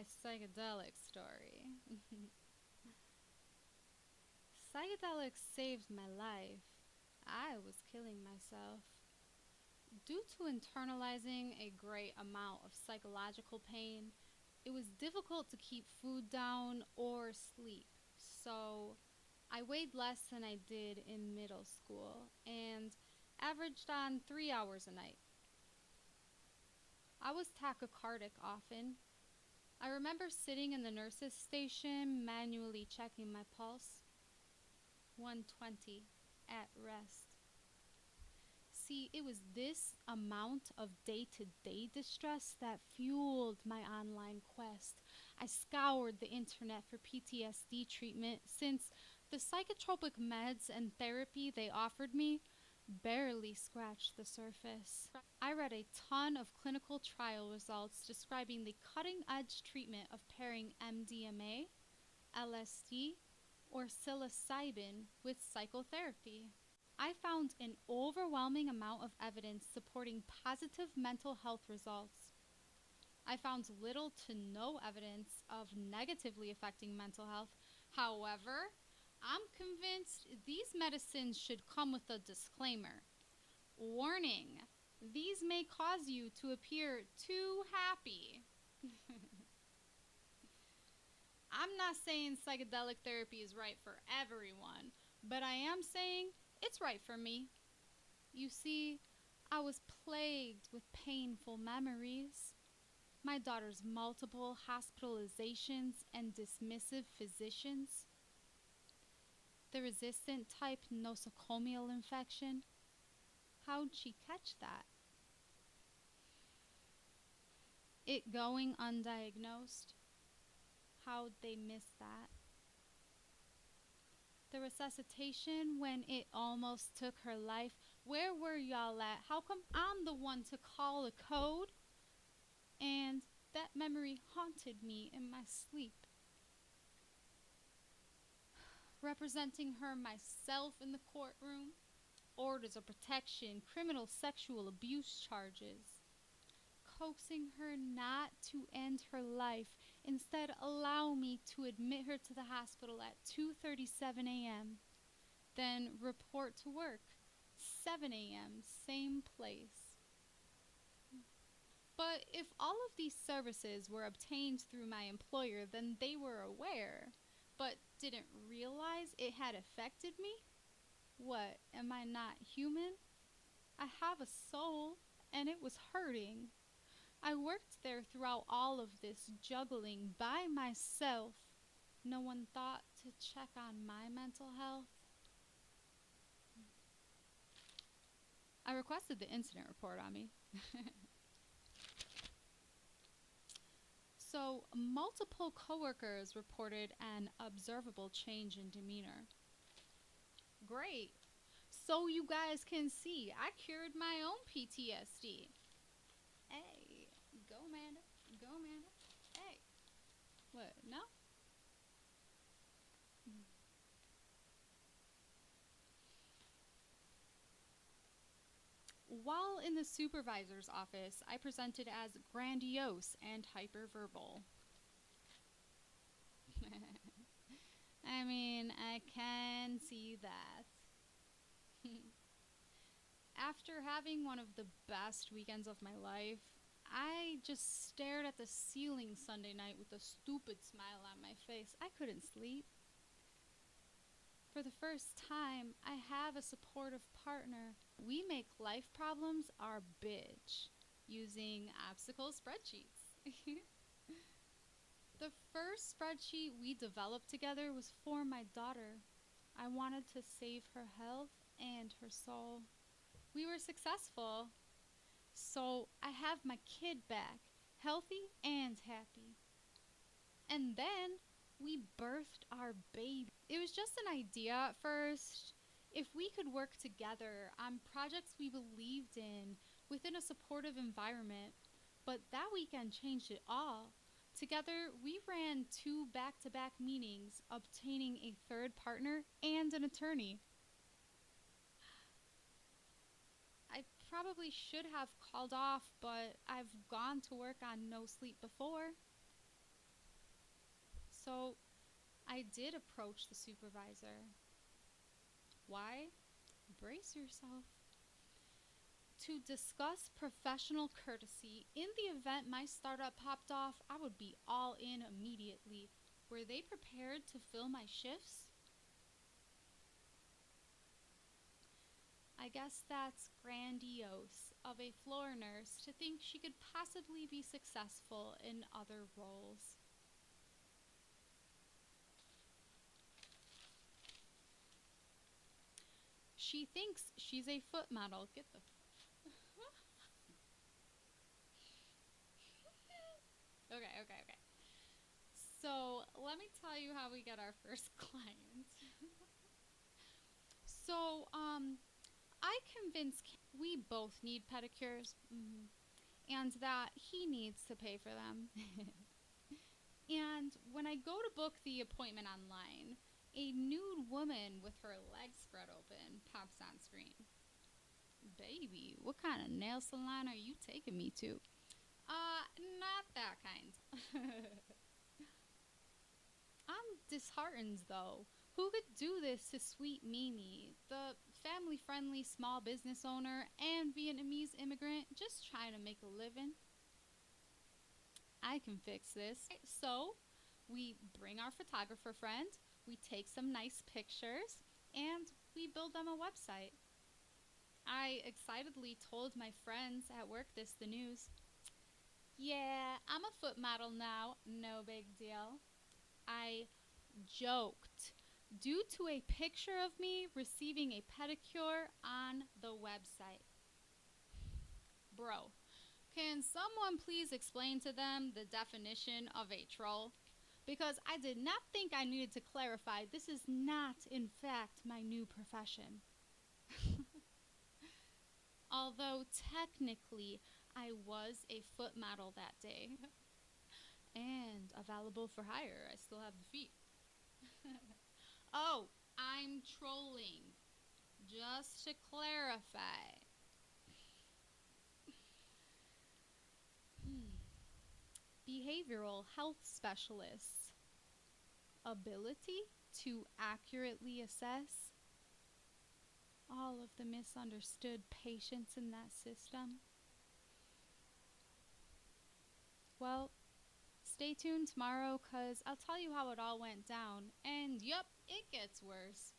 psychedelic story. Psychedelics saved my life. I was killing myself. Due to internalizing a great amount of psychological pain, it was difficult to keep food down or sleep. So I weighed less than I did in middle school and averaged on 3 hours a night. I was tachycardic often. I remember sitting in the nurse's station manually checking my pulse. 120 at rest. See, it was this amount of day-to-day distress that fueled my online quest. I scoured the internet for PTSD treatment since the psychotropic meds and therapy they offered me barely scratched the surface. I read a ton of clinical trial results describing the cutting-edge treatment of pairing MDMA, LSD, or psilocybin with psychotherapy. I found an overwhelming amount of evidence supporting positive mental health results. I found little to no evidence of negatively affecting mental health. However, I'm convinced these medicines should come with a disclaimer. Warning, these may cause you to appear too happy. I'm not saying psychedelic therapy is right for everyone, but I am saying it's right for me. You see, I was plagued with painful memories. My daughter's multiple hospitalizations and dismissive physicians. The resistant type nosocomial infection. How'd she catch that? It going undiagnosed. How'd they miss that? The resuscitation when it almost took her life. Where were y'all at? How come I'm the one to call a code? And that memory haunted me in my sleep. Representing her myself in the courtroom. Orders of protection, criminal sexual abuse charges. Coaxing her not to end her life, instead allow me to admit her to the hospital at 2:37 a.m., then report to work 7 a.m., same place. But if all of these services were obtained through my employer, then they were aware, but didn't realize it had affected me? What, am I not human? I have a soul, and it was hurting. I worked there throughout all of this juggling by myself. No one thought to check on my mental health. I requested the incident report on me. So, multiple coworkers reported an observable change in demeanor. Great. So you guys can see, I cured my own PTSD. Hey, go Amanda, go Amanda. Hey, what, no? While in the supervisor's office, I presented as grandiose and hyperverbal. I mean, I can see that. After having one of the best weekends of my life, I just stared at the ceiling Sunday night with a stupid smile on my face. I couldn't sleep. For the first time, I have a supportive partner. We make life problems our bitch, using obstacle spreadsheets. The first spreadsheet we developed together was for my daughter. I wanted to save her health and her soul. We were successful. So I have my kid back, healthy and happy. And then we birthed our baby. It was just an idea at first. If we could work together on projects we believed in within a supportive environment, but that weekend changed it all. Together, we ran 2 back-to-back meetings, obtaining a third partner and an attorney. I probably should have called off, but I've gone to work on no sleep before. So I did approach the supervisor. Why? Brace yourself. To discuss professional courtesy. In the event my startup popped off, I would be all in immediately. Were they prepared to fill my shifts? I guess that's grandiose of a floor nurse to think she could possibly be successful in other roles. She thinks she's a foot model. Get the. Okay. So let me tell you how we get our first client. So, I convinced we both need pedicures, and that he needs to pay for them. And when I go to book the appointment online, a nude woman with her legs spread open pops on screen. Baby, what kind of nail salon are you taking me to? Not that kind. I'm disheartened though. Who could do this to sweet Mimi, the family friendly small business owner and Vietnamese immigrant just trying to make a living? I can fix this. So, we bring our photographer friend, we take some nice pictures, and we build them a website. I excitedly told my friends at work the news. Yeah, I'm a foot model now, no big deal. I joked due to a picture of me receiving a pedicure on the website. Bro, can someone please explain to them the definition of a troll? Because I did not think I needed to clarify this is not, in fact, my new profession. Although technically I was a foot model that day and available for hire. I still have the feet. Oh, I'm trolling. Just to clarify. Behavioral health specialists. Ability to accurately assess all of the misunderstood patients in that system. Well, stay tuned tomorrow because I'll tell you how it all went down. And yup, it gets worse.